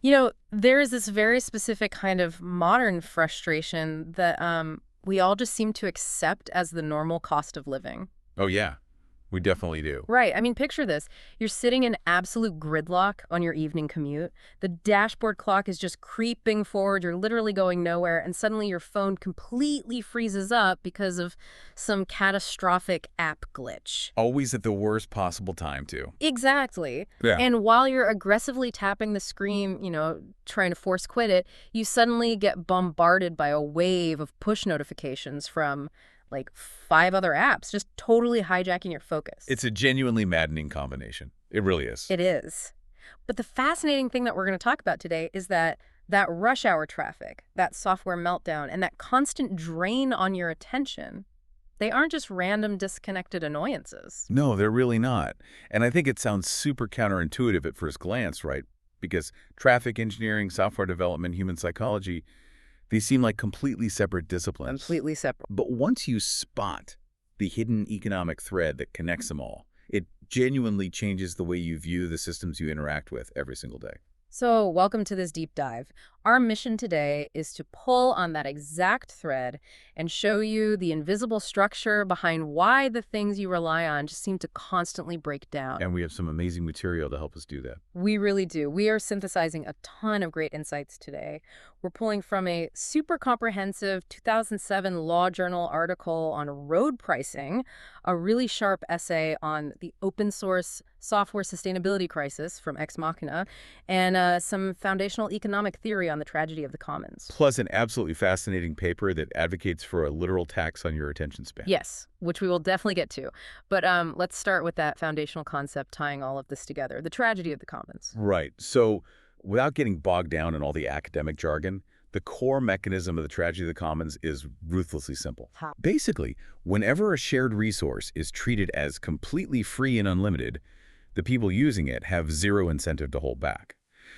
There is this very specific kind of modern frustration that we all just seem to accept as the normal cost of living. Oh, yeah, we definitely do. Right. I mean, picture this. You're sitting in absolute gridlock on your evening commute. The dashboard clock is just creeping forward. You're literally going nowhere. And suddenly your phone completely freezes up because of some catastrophic app glitch. Always at the worst possible time, too. Exactly. Yeah. And while you're aggressively tapping the screen, trying to force quit it, you suddenly get bombarded by a wave of push notifications from like 5 other apps, just totally hijacking your focus. It's a genuinely maddening combination. It really is. It is. But the fascinating thing that we're going to talk about today is that rush hour traffic, that software meltdown, and that constant drain on your attention, they aren't just random disconnected annoyances. No, they're really not. And I think it sounds super counterintuitive at first glance, right? Because traffic engineering, software development, human psychology, they seem like completely separate disciplines. Completely separate. But once you spot the hidden economic thread that connects them all, it genuinely changes the way you view the systems you interact with every single day. So, welcome to this deep dive. Our mission today is to pull on that exact thread and show you the invisible structure behind why the things you rely on just seem to constantly break down. And we have some amazing material to help us do that. We really do. We are synthesizing a ton of great insights today. We're pulling from a super comprehensive 2007 Law Journal article on road pricing, a really sharp essay on the open source software sustainability crisis from Ex Machina, and some foundational economic theory on the tragedy of the commons. Plus an absolutely fascinating paper that advocates for a literal tax on your attention span. Yes, which we will definitely get to. But let's start with that foundational concept tying all of this together, the tragedy of the commons. Right. So without getting bogged down in all the academic jargon, the core mechanism of the tragedy of the commons is ruthlessly simple. How? Basically, whenever a shared resource is treated as completely free and unlimited, the people using it have zero incentive to hold back.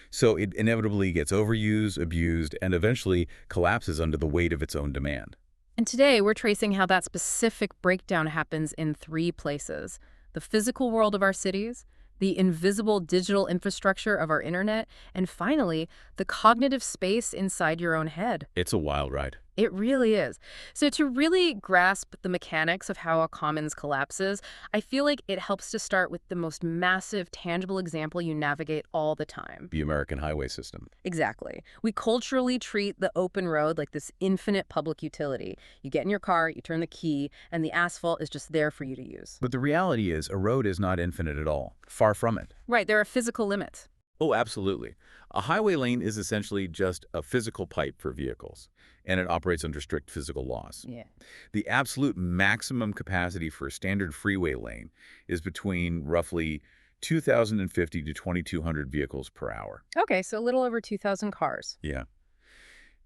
So it inevitably gets overused, abused, and eventually collapses under the weight of its own demand. And today we're tracing how that specific breakdown happens in 3 places: the physical world of our cities, the invisible digital infrastructure of our internet, and finally, the cognitive space inside your own head. It's a wild ride. It really is. So to really grasp the mechanics of how a commons collapses, I feel like it helps to start with the most massive, tangible example you navigate all the time. The American highway system. Exactly. We culturally treat the open road like this infinite public utility. You get in your car, you turn the key, and the asphalt is just there for you to use. But the reality is, a road is not infinite at all. Far from it. Right, there are physical limits. Oh, absolutely. A highway lane is essentially just a physical pipe for vehicles, and it operates under strict physical laws. Yeah. The absolute maximum capacity for a standard freeway lane is between roughly 2,050 to 2,200 vehicles per hour. Okay, so a little over 2,000 cars. Yeah.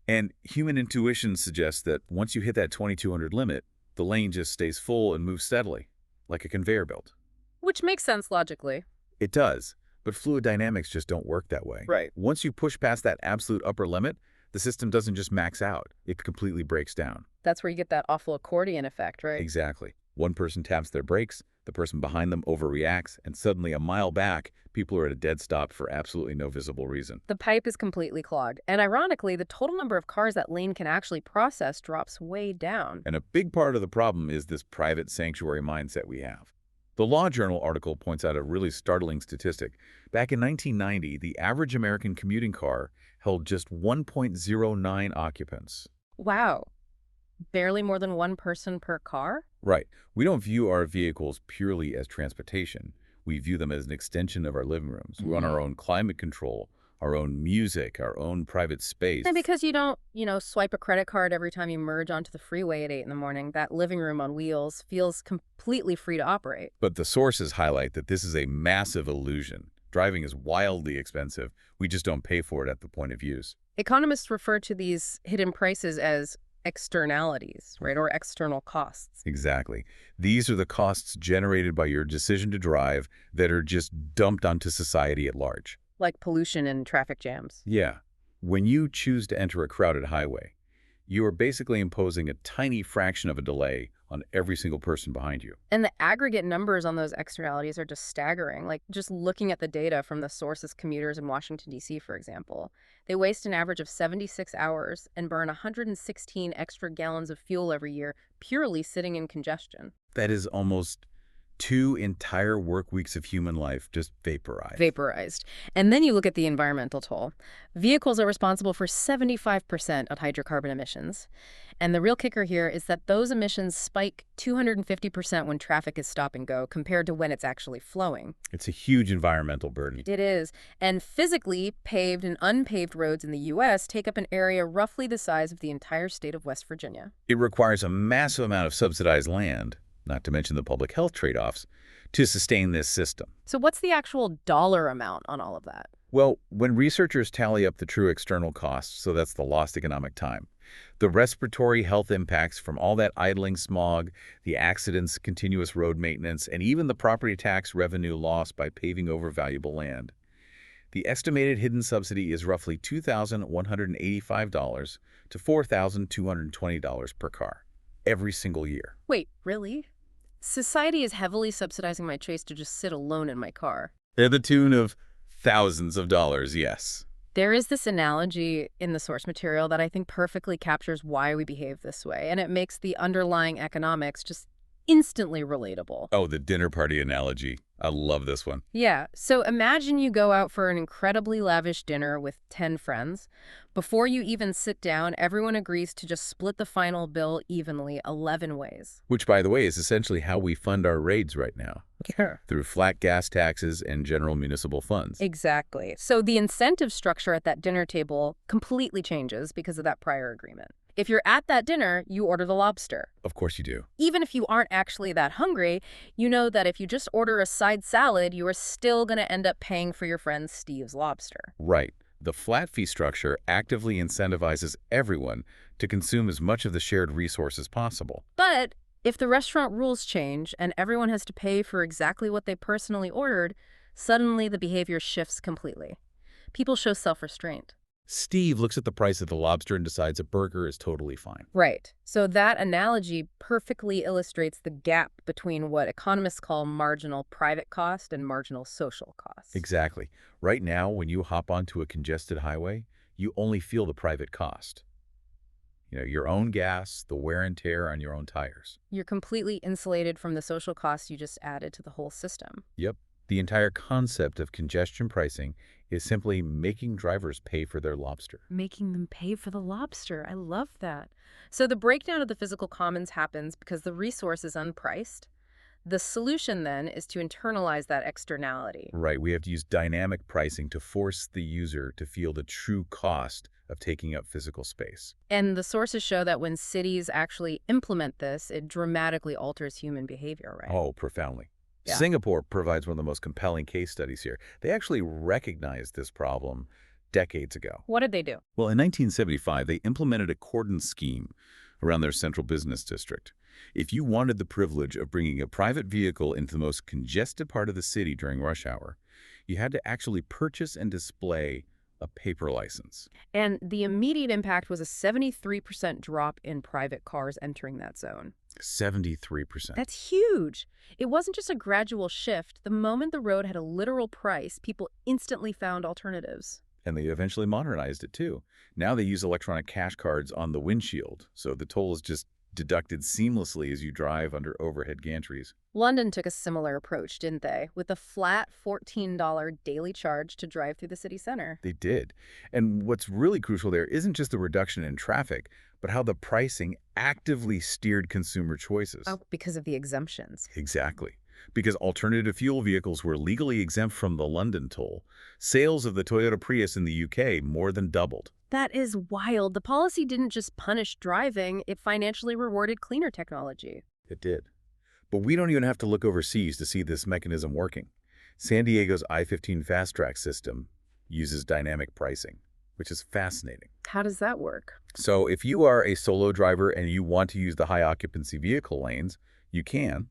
And human intuition suggests that once you hit that 2,200 limit, the lane just stays full and moves steadily, like a conveyor belt. Which makes sense logically. It does, but fluid dynamics just don't work that way. Right. Once you push past that absolute upper limit, the system doesn't just max out, it completely breaks down. That's where you get that awful accordion effect, right? Exactly. One person taps their brakes, the person behind them overreacts, and suddenly a mile back, people are at a dead stop for absolutely no visible reason. The pipe is completely clogged. And ironically, the total number of cars that lane can actually process drops way down. And a big part of the problem is this private sanctuary mindset we have. The Law Journal article points out a really startling statistic. Back in 1990, the average American commuting car held just 1.09 occupants. Wow. Barely more than 1 person per car? Right. We don't view our vehicles purely as transportation. We view them as an extension of our living rooms. We want our own climate control, our own music, our own private space. And because you don't, swipe a credit card every time you merge onto the freeway at 8 in the morning, that living room on wheels feels completely free to operate. But the sources highlight that this is a massive illusion. Driving is wildly expensive. We just don't pay for it at the point of use. Economists refer to these hidden prices as externalities, right, or external costs. Exactly. These are the costs generated by your decision to drive that are just dumped onto society at large. Like pollution and traffic jams. Yeah. When you choose to enter a crowded highway, you are basically imposing a tiny fraction of a delay on every single person behind you. And the aggregate numbers on those externalities are just staggering. Like, just looking at the data from the source's commuters in Washington, D.C., for example, they waste an average of 76 hours and burn 116 extra gallons of fuel every year purely sitting in congestion. That is almost 2 entire work weeks of human life just vaporized. Vaporized. And then you look at the environmental toll. Vehicles are responsible for 75% of hydrocarbon emissions. And the real kicker here is that those emissions spike 250% when traffic is stop and go compared to when it's actually flowing. It's a huge environmental burden. It is. And physically, paved and unpaved roads in the U.S. take up an area roughly the size of the entire state of West Virginia. It requires a massive amount of subsidized land, not to mention the public health trade-offs, to sustain this system. So what's the actual dollar amount on all of that? Well, when researchers tally up the true external costs, so that's the lost economic time, the respiratory health impacts from all that idling smog, the accidents, continuous road maintenance, and even the property tax revenue lost by paving over valuable land, the estimated hidden subsidy is roughly $2,185 to $4,220 per car every single year. Wait, really? Society is heavily subsidizing my choice to just sit alone in my car. To the tune of thousands of dollars, yes. There is this analogy in the source material that I think perfectly captures why we behave this way, and it makes the underlying economics just instantly relatable. Oh, the dinner party analogy. I love this one. Yeah, so imagine you go out for an incredibly lavish dinner with 10 friends. Before you even sit down, everyone agrees to just split the final bill evenly 11 ways. Which, by the way, is essentially how we fund our raids right now. Yeah. Through flat gas taxes and general municipal funds. Exactly. So the incentive structure at that dinner table completely changes because of that prior agreement. If you're at that dinner, you order the lobster. Of course you do. Even if you aren't actually that hungry, you know that if you just order a side salad, you are still going to end up paying for your friend Steve's lobster. Right. The flat fee structure actively incentivizes everyone to consume as much of the shared resource as possible. But if the restaurant rules change and everyone has to pay for exactly what they personally ordered, suddenly the behavior shifts completely. People show self-restraint. Steve looks at the price of the lobster and decides a burger is totally fine. Right. So that analogy perfectly illustrates the gap between what economists call marginal private cost and marginal social cost. Exactly. Right now, when you hop onto a congested highway, you only feel the private cost. You know, your own gas, the wear and tear on your own tires. You're completely insulated from the social costs you just added to the whole system. Yep. The entire concept of congestion pricing is simply making drivers pay for their lobster. Making them pay for the lobster. I love that. So the breakdown of the physical commons happens because the resource is unpriced. The solution then is to internalize that externality. Right. We have to use dynamic pricing to force the user to feel the true cost of taking up physical space. And the sources show that when cities actually implement this, it dramatically alters human behavior, right? Oh, profoundly. Yeah. Singapore provides one of the most compelling case studies here. They actually recognized this problem decades ago. What did they do? Well, in 1975, they implemented a cordon scheme around their central business district. If you wanted the privilege of bringing a private vehicle into the most congested part of the city during rush hour, you had to actually purchase and display a paper license. And the immediate impact was a 73% drop in private cars entering that zone. 73%. That's huge. It wasn't just a gradual shift. The moment the road had a literal price, people instantly found alternatives. And they eventually modernized it, too. Now they use electronic cash cards on the windshield, so the toll is just deducted seamlessly as you drive under overhead gantries. London took a similar approach, didn't they? With a flat $14 daily charge to drive through the city center. They did. And what's really crucial there isn't just the reduction in traffic, but how the pricing actively steered consumer choices. Oh, because of the exemptions. Exactly. Because alternative fuel vehicles were legally exempt from the London toll, sales of the Toyota Prius in the UK more than doubled. That is wild. The policy didn't just punish driving, it financially rewarded cleaner technology. It did. But we don't even have to look overseas to see this mechanism working. San Diego's I-15 Fast Track system uses dynamic pricing, which is fascinating. How does that work? So if you are a solo driver and you want to use the high occupancy vehicle lanes, you can,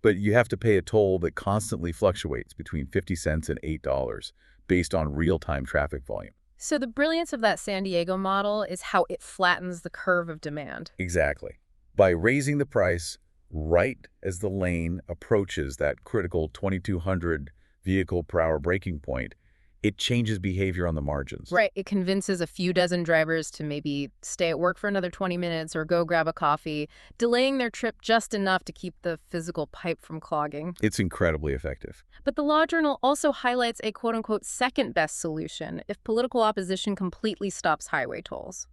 but you have to pay a toll that constantly fluctuates between 50 cents and $8 based on real-time traffic volume. So the brilliance of that San Diego model is how it flattens the curve of demand. Exactly. By raising the price, right as the lane approaches that critical 2,200 vehicle per hour braking point, it changes behavior on the margins. Right. It convinces a few dozen drivers to maybe stay at work for another 20 minutes or go grab a coffee, delaying their trip just enough to keep the physical pipe from clogging. It's incredibly effective. But the Law Journal also highlights a quote-unquote second best solution if political opposition completely stops highway tolls,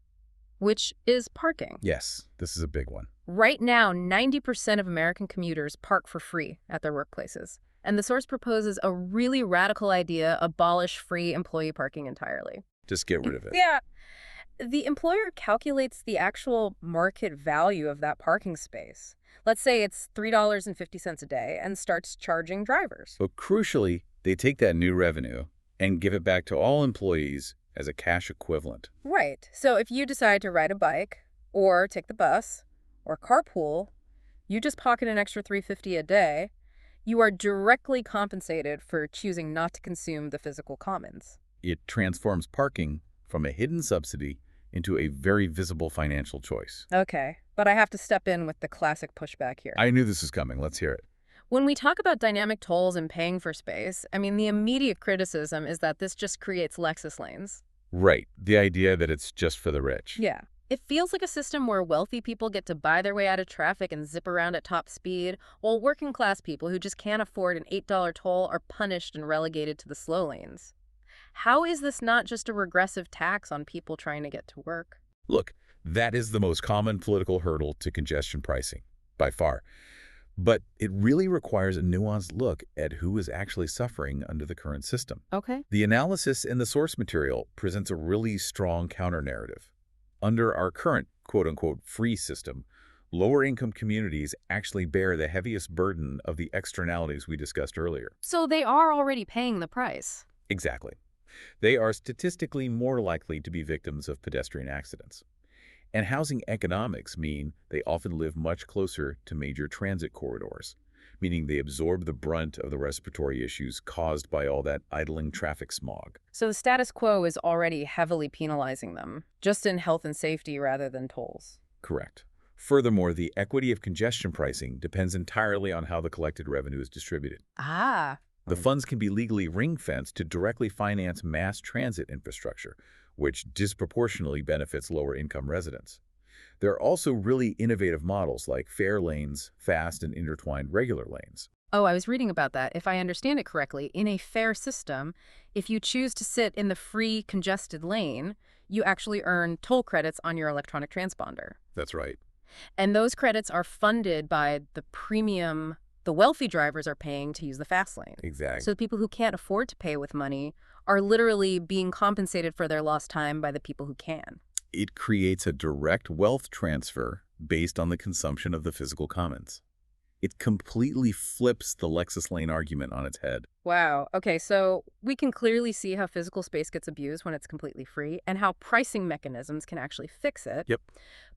which is parking. Yes, this is a big one. Right now, 90% of American commuters park for free at their workplaces. And the source proposes a really radical idea: abolish free employee parking entirely. Just get rid of it. Yeah. The employer calculates the actual market value of that parking space. Let's say it's $3.50 a day and starts charging drivers. But crucially, they take that new revenue and give it back to all employees as a cash equivalent. Right. So if you decide to ride a bike or take the bus or carpool, you just pocket an extra $3.50 a day. You are directly compensated for choosing not to consume the physical commons. It transforms parking from a hidden subsidy into a very visible financial choice. Okay, but I have to step in with the classic pushback here. I knew this was coming. Let's hear it. When we talk about dynamic tolls and paying for space, I mean, the immediate criticism is that this just creates Lexus lanes. Right. The idea that it's just for the rich. Yeah. It feels like a system where wealthy people get to buy their way out of traffic and zip around at top speed, while working-class people who just can't afford an $8 toll are punished and relegated to the slow lanes. How is this not just a regressive tax on people trying to get to work? Look, that is the most common political hurdle to congestion pricing, by far. But it really requires a nuanced look at who is actually suffering under the current system. Okay. The analysis in the source material presents a really strong counter-narrative. Under our current quote-unquote free system, lower-income communities actually bear the heaviest burden of the externalities we discussed earlier. So they are already paying the price. Exactly. They are statistically more likely to be victims of pedestrian accidents. And housing economics mean they often live much closer to major transit corridors, meaning they absorb the brunt of the respiratory issues caused by all that idling traffic smog. So the status quo is already heavily penalizing them, just in health and safety rather than tolls. Correct. Furthermore, the equity of congestion pricing depends entirely on how the collected revenue is distributed. Ah. The funds can be legally ring-fenced to directly finance mass transit infrastructure, which disproportionately benefits lower-income residents. There are also really innovative models like fair lanes, fast and intertwined regular lanes. Oh, I was reading about that. If I understand it correctly, in a fair system, if you choose to sit in the free congested lane, you actually earn toll credits on your electronic transponder. That's right. And those credits are funded by the premium the wealthy drivers are paying to use the fast lane. Exactly. So the people who can't afford to pay with money are literally being compensated for their lost time by the people who can. It creates a direct wealth transfer based on the consumption of the physical commons. It completely flips the Lexus lane argument on its head. Wow. Okay, so we can clearly see how physical space gets abused when it's completely free and how pricing mechanisms can actually fix it. Yep.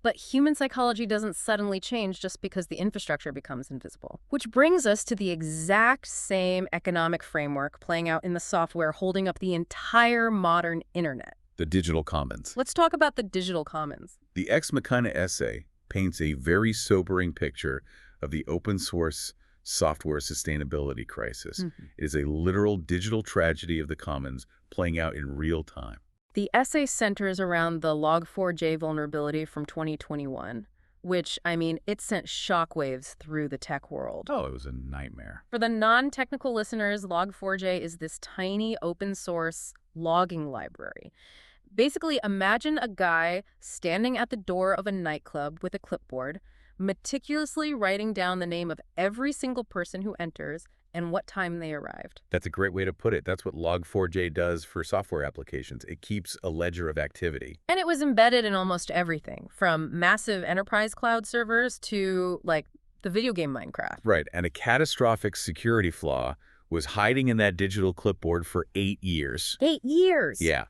But human psychology doesn't suddenly change just because the infrastructure becomes invisible. Which brings us to the exact same economic framework playing out in the software holding up the entire modern internet. The digital commons. Let's talk about the digital commons. The Ex Machina essay paints a very sobering picture of the open source software sustainability crisis. It is a literal digital tragedy of the commons playing out in real time. The essay centers around the Log4j vulnerability from 2021, which, I mean, it sent shockwaves through the tech world. Oh, it was a nightmare. For the non-technical listeners, Log4j is this tiny open source logging library. Basically, imagine a guy standing at the door of a nightclub with a clipboard, meticulously writing down the name of every single person who enters and what time they arrived. That's a great way to put it. That's what Log4j does for software applications. It keeps a ledger of activity. And it was embedded in almost everything, from massive enterprise cloud servers to, like, the video game Minecraft. Right, and a catastrophic security flaw was hiding in that digital clipboard for 8 years. 8 years? Yeah.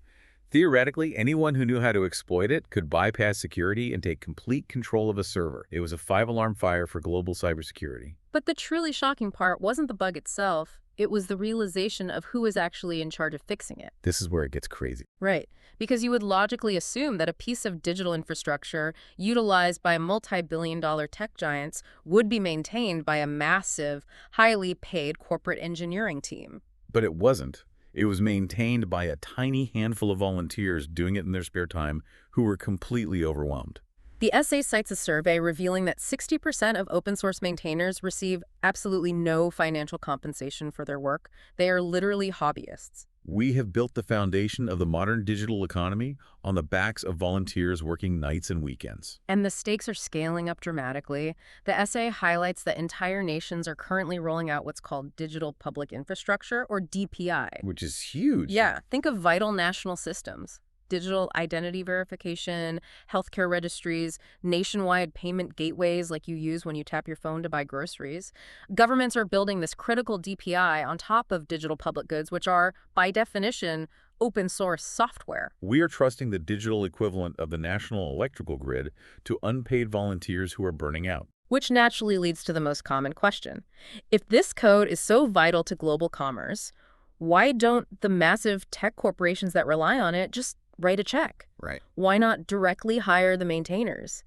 Theoretically, anyone who knew how to exploit it could bypass security and take complete control of a server. It was a 5-alarm fire for global cybersecurity. But the truly shocking part wasn't the bug itself. It was the realization of who was actually in charge of fixing it. This is where it gets crazy. Right. because you would logically assume that a piece of digital infrastructure utilized by multi-billion-dollar tech giants would be maintained by a massive, highly paid corporate engineering team. But it wasn't. It was maintained by a tiny handful of volunteers doing it in their spare time who were completely overwhelmed. The essay cites a survey revealing that 60% of open source maintainers receive absolutely no financial compensation for their work. They are literally hobbyists. We have built the foundation of the modern digital economy on the backs of volunteers working nights and weekends. And the stakes are scaling up dramatically. The essay highlights that entire nations are currently rolling out what's called digital public infrastructure, or DPI. Which is huge. Yeah, think of vital national systems. Digital identity verification, healthcare registries, nationwide payment gateways like you use when you tap your phone to buy groceries. Governments are building this critical DPI on top of digital public goods, which are, by definition, open source software. We are trusting the digital equivalent of the national electrical grid to unpaid volunteers who are burning out. Which naturally leads to the most common question. If this code is so vital to global commerce, why don't the massive tech corporations that rely on it just write a check? Right. Why not directly hire the maintainers?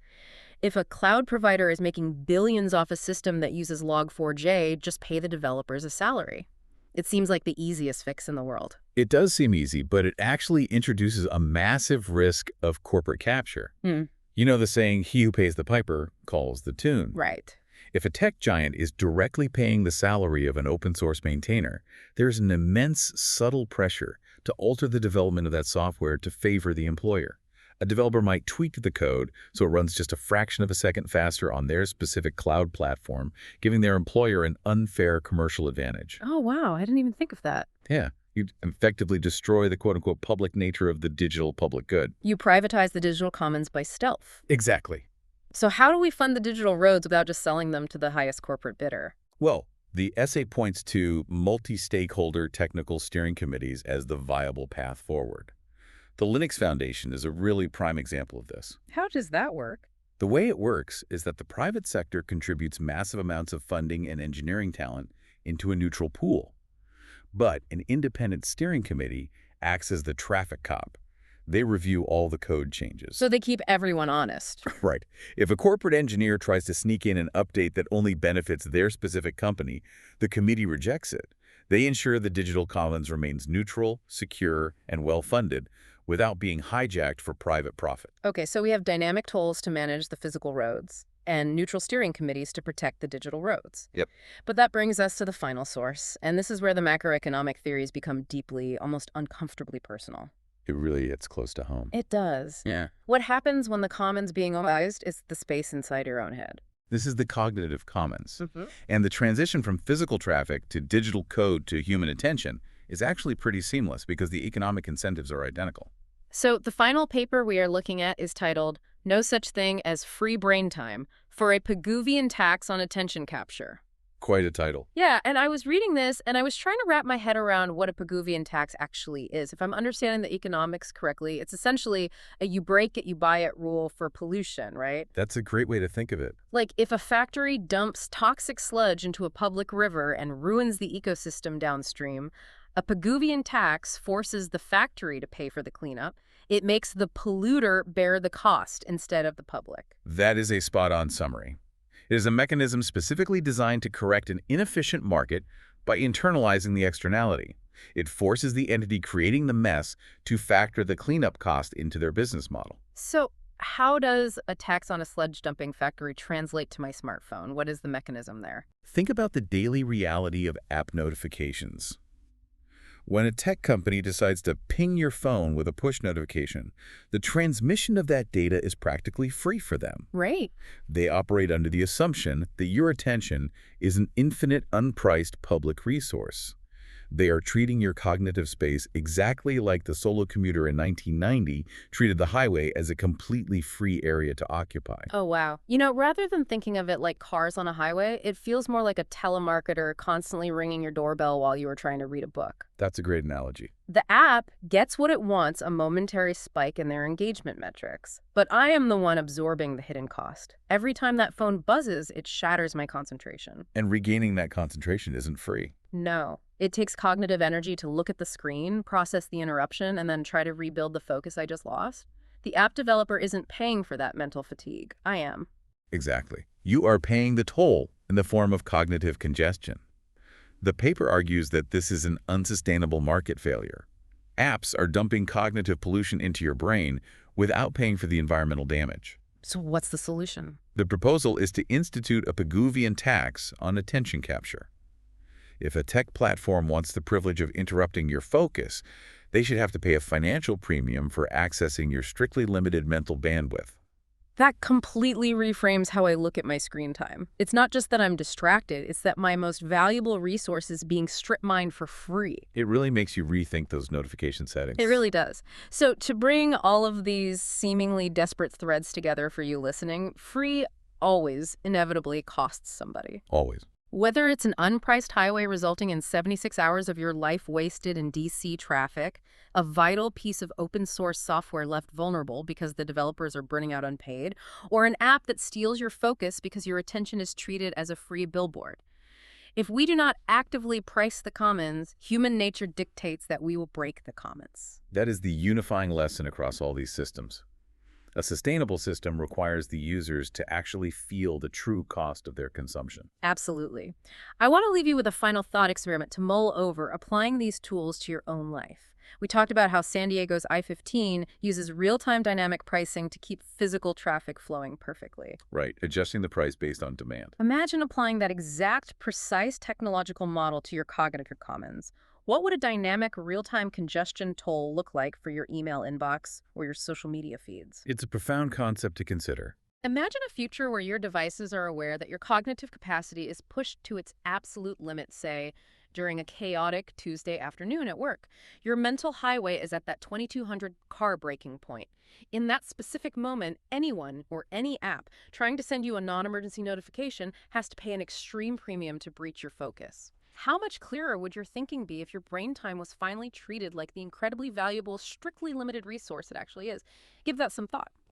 If a cloud provider is making billions off a system that uses Log4j, just pay the developers a salary. It seems like the easiest fix in the world. It does seem easy, but it actually introduces a massive risk of corporate capture. You know the saying, he who pays the piper calls the tune. Right. If a tech giant is directly paying the salary of an open source maintainer, there's an immense subtle pressure to alter the development of that software to favor the employer. A developer might tweak the code so it runs just a fraction of a second faster on their specific cloud platform, giving their employer an unfair commercial advantage. Oh, wow. I didn't even think of that. Yeah, you effectively destroy the quote-unquote public nature of the digital public good. You privatize the digital commons by stealth. Exactly. So how do we fund the digital roads without just selling them to the highest corporate bidder? Well, the essay points to multi-stakeholder technical steering committees as the viable path forward. The Linux Foundation is a really prime example of this. How does that work? The way it works is that the private sector contributes massive amounts of funding and engineering talent into a neutral pool. But an independent steering committee acts as the traffic cop. They review all the code changes. So they keep everyone honest. Right. If a corporate engineer tries to sneak in an update that only benefits their specific company, the committee rejects it. They ensure the digital commons remains neutral, secure, and well-funded without being hijacked for private profit. Okay, so we have dynamic tolls to manage the physical roads and neutral steering committees to protect the digital roads. Yep. But that brings us to the final source, and this is where the macroeconomic theories become deeply, almost uncomfortably personal. It's close to home. It does. Yeah. What happens when the commons being organized is the space inside your own head? This is the cognitive commons. And the transition from physical traffic to digital code to human attention is actually pretty seamless because the economic incentives are identical. So the final paper we are looking at is titled No Such Thing as Free Brain Time for a Pigouvian Tax on Attention Capture. Quite a title. Yeah, and I was reading this, and I was trying to wrap my head around what a Pigouvian tax actually is. If I'm understanding the economics correctly, it's essentially a you break it, you buy it rule for pollution, right? That's a great way to think of it. Like if a factory dumps toxic sludge into a public river and ruins the ecosystem downstream, a Pigouvian tax forces the factory to pay for the cleanup. It makes the polluter bear the cost instead of the public. That is a spot-on summary. It is a mechanism specifically designed to correct an inefficient market by internalizing the externality. It forces the entity creating the mess to factor the cleanup cost into their business model. So how does a tax on a sludge dumping factory translate to my smartphone? What is the mechanism there? Think about the daily reality of app notifications. When a tech company decides to ping your phone with a push notification, the transmission of that data is practically free for them. Right. They operate under the assumption that your attention is an infinite, unpriced public resource. They are treating your cognitive space exactly like the solo commuter in 1990 treated the highway as a completely free area to occupy. Oh, wow. You know, rather than thinking of it like cars on a highway, it feels more like a telemarketer constantly ringing your doorbell while you were trying to read a book. That's a great analogy. The app gets what it wants, a momentary spike in their engagement metrics. But I am the one absorbing the hidden cost. Every time that phone buzzes, it shatters my concentration. And regaining that concentration isn't free. No. It takes cognitive energy to look at the screen, process the interruption, and then try to rebuild the focus I just lost. The app developer isn't paying for that mental fatigue. I am. Exactly. You are paying the toll in the form of cognitive congestion. The paper argues that this is an unsustainable market failure. Apps are dumping cognitive pollution into your brain without paying for the environmental damage. So what's the solution? The proposal is to institute a Pigouvian tax on attention capture. If a tech platform wants the privilege of interrupting your focus, they should have to pay a financial premium for accessing your strictly limited mental bandwidth. That completely reframes how I look at my screen time. It's not just that I'm distracted, it's that my most valuable resource is being strip-mined for free. It really makes you rethink those notification settings. It really does. So to bring all of these seemingly desperate threads together for you listening, free always inevitably costs somebody. Always. Whether it's an unpriced highway resulting in 76 hours of your life wasted in DC traffic, a vital piece of open source software left vulnerable because the developers are burning out unpaid, or an app that steals your focus because your attention is treated as a free billboard. If we do not actively price the commons, human nature dictates that we will break the commons. That is the unifying lesson across all these systems. A sustainable system requires the users to actually feel the true cost of their consumption. Absolutely. I want to leave you with a final thought experiment to mull over applying these tools to your own life. We talked about how San Diego's I-15 uses real-time dynamic pricing to keep physical traffic flowing perfectly. Right, adjusting the price based on demand. Imagine applying that exact, precise technological model to your cognitive commons. What would a dynamic real-time congestion toll look like for your email inbox or your social media feeds? It's a profound concept to consider. Imagine a future where your devices are aware that your cognitive capacity is pushed to its absolute limit, say, during a chaotic Tuesday afternoon at work. Your mental highway is at that 2200 car breaking point. In that specific moment, anyone or any app trying to send you a non-emergency notification has to pay an extreme premium to breach your focus. How much clearer would your thinking be if your brain time was finally treated like the incredibly valuable, strictly limited resource it actually is? Give that some thought.